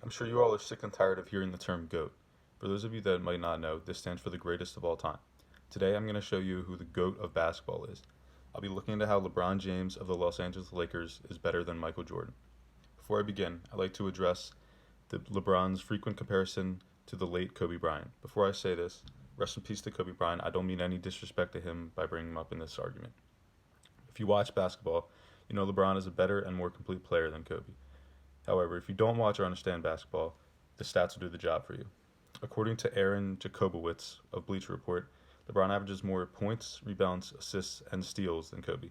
I'm sure you all are sick and tired of hearing the term GOAT. For those of you that might not know, this stands for the greatest of all time. Today I'm going to show you who the GOAT of basketball is. I'll be looking into how LeBron James of the Los Angeles Lakers is better than Michael Jordan. Before I begin, I'd like to address LeBron's frequent comparison to the late Kobe Bryant. Before I say this, rest in peace to Kobe Bryant. I don't mean any disrespect to him by bringing him up in this argument. If you watch basketball, you know LeBron is a better and more complete player than Kobe. However, if you don't watch or understand basketball, the stats will do the job for you. According to Aaron Jacobowitz of Bleacher Report, LeBron averages more points, rebounds, assists, and steals than Kobe.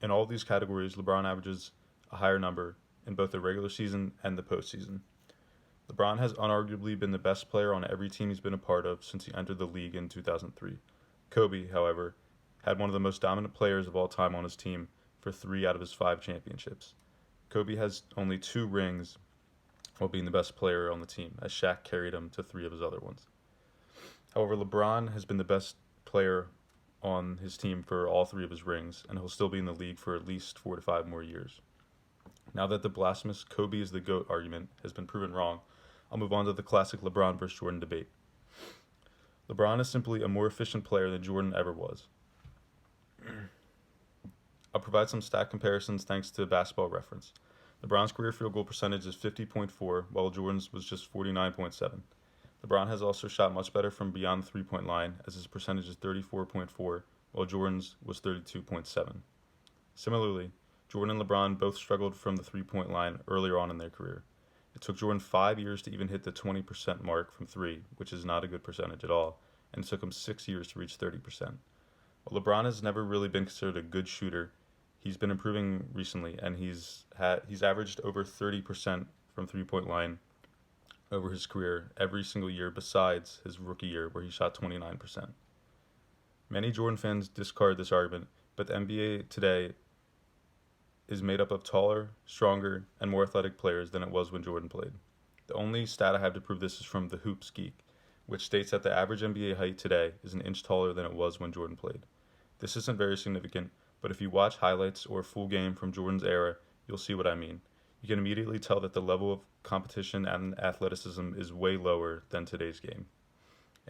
In all of these categories, LeBron averages a higher number in both the regular season and the postseason. LeBron has unarguably been the best player on every team he's been a part of since he entered the league in 2003. Kobe, however, had one of the most dominant players of all time on his team for 3 out of his 5 championships. Kobe has only 2 rings while being the best player on the team, as Shaq carried him to 3 of his other ones. However, LeBron has been the best player on his team for all 3 of his rings, and he'll still be in the league for at least 4 to 5 more years. Now that the blasphemous Kobe is the GOAT argument has been proven wrong, I'll move on to the classic LeBron versus Jordan debate. LeBron is simply a more efficient player than Jordan ever was. I'll provide some stat comparisons thanks to Basketball Reference. LeBron's career field goal percentage is 50.4, while Jordan's was just 49.7. LeBron has also shot much better from beyond the three-point line, as his percentage is 34.4, while Jordan's was 32.7. Similarly, Jordan and LeBron both struggled from the three-point line earlier on in their career. It took Jordan 5 years to even hit the 20% mark from 3, which is not a good percentage at all, and it took him 6 years to reach 30%. While LeBron has never really been considered a good shooter, he's been improving recently, and he's averaged over 30% from three-point line over his career every single year besides his rookie year where he shot 29%. Many Jordan fans discard this argument, but the NBA today is made up of taller, stronger, and more athletic players than it was when Jordan played. The only stat I have to prove this is from the Hoops Geek, which states that the average NBA height today is an inch taller than it was when Jordan played. This isn't very significant, but if you watch highlights or a full game from Jordan's era, you'll see what I mean. You can immediately tell that the level of competition and athleticism is way lower than today's game.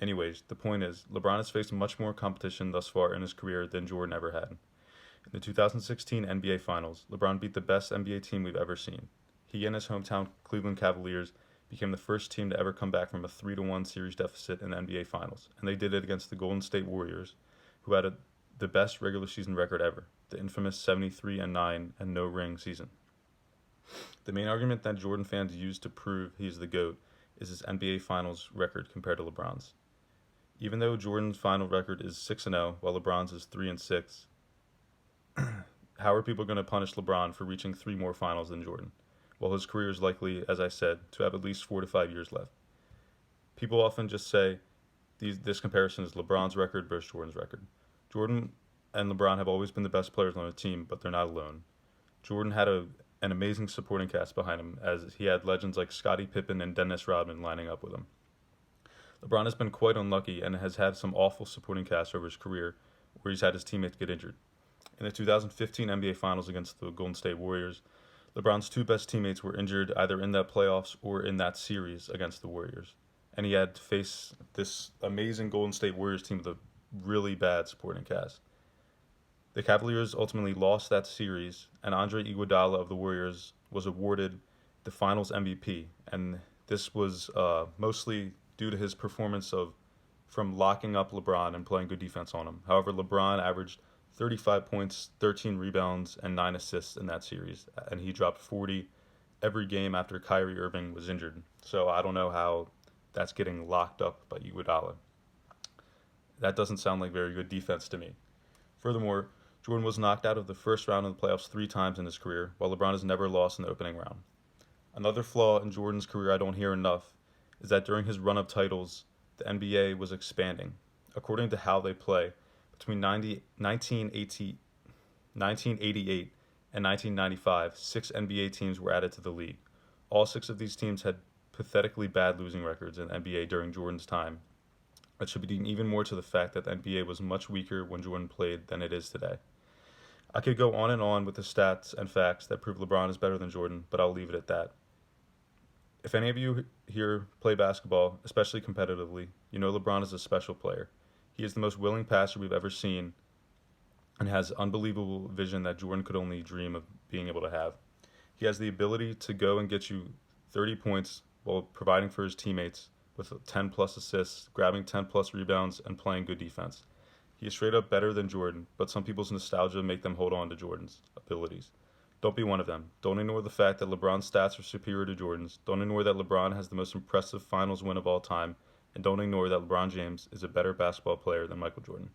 Anyways, the point is, LeBron has faced much more competition thus far in his career than Jordan ever had. In the 2016 NBA Finals, LeBron beat the best NBA team we've ever seen. He and his hometown Cleveland Cavaliers became the first team to ever come back from a 3-1 series deficit in the NBA Finals, and they did it against the Golden State Warriors, who had the best regular season record ever, the infamous 73-9 and no ring season. The main argument that Jordan fans use to prove he's the GOAT is his NBA Finals record compared to LeBron's. Even though Jordan's final record is 6-0 while LeBron's is 3-6, how are people going to punish LeBron for reaching 3 more finals than Jordan, while his career is likely, as I said, to have at least 4 to 5 years left? People often just say this comparison is LeBron's record versus Jordan's record. Jordan and LeBron have always been the best players on a team, but they're not alone. Jordan had an amazing supporting cast behind him, as he had legends like Scottie Pippen and Dennis Rodman lining up with him. LeBron has been quite unlucky and has had some awful supporting cast over his career, where he's had his teammates get injured. In the 2015 NBA Finals against the Golden State Warriors, LeBron's 2 best teammates were injured either in that playoffs or in that series against the Warriors, and he had to face this amazing Golden State Warriors team with a really bad supporting cast. The Cavaliers ultimately lost that series, and Andre Iguodala of the Warriors was awarded the Finals MVP, and this was mostly due to his performance from locking up LeBron and playing good defense on him. However, LeBron averaged 35 points, 13 rebounds, and 9 assists in that series, and he dropped 40 every game after Kyrie Irving was injured. So I don't know how that's getting locked up by Iguodala. That doesn't sound like very good defense to me. Furthermore, Jordan was knocked out of the first round of the playoffs 3 times in his career, while LeBron has never lost in the opening round. Another flaw in Jordan's career I don't hear enough is that during his run of titles, the NBA was expanding. According to How They Play, between 1988 and 1995, 6 NBA teams were added to the league. All 6 of these teams had pathetically bad losing records in the NBA during Jordan's time, attributing even more to the fact that the NBA was much weaker when Jordan played than it is today. I could go on and on with the stats and facts that prove LeBron is better than Jordan, but I'll leave it at that. If any of you here play basketball, especially competitively, you know LeBron is a special player. He is the most willing passer we've ever seen and has unbelievable vision that Jordan could only dream of being able to have. He has the ability to go and get you 30 points while providing for his teammates with 10 plus assists, grabbing 10 plus rebounds, and playing good defense. He is straight up better than Jordan, but some people's nostalgia make them hold on to Jordan's abilities. Don't be one of them. Don't ignore the fact that LeBron's stats are superior to Jordan's. Don't ignore that LeBron has the most impressive finals win of all time. And don't ignore that LeBron James is a better basketball player than Michael Jordan.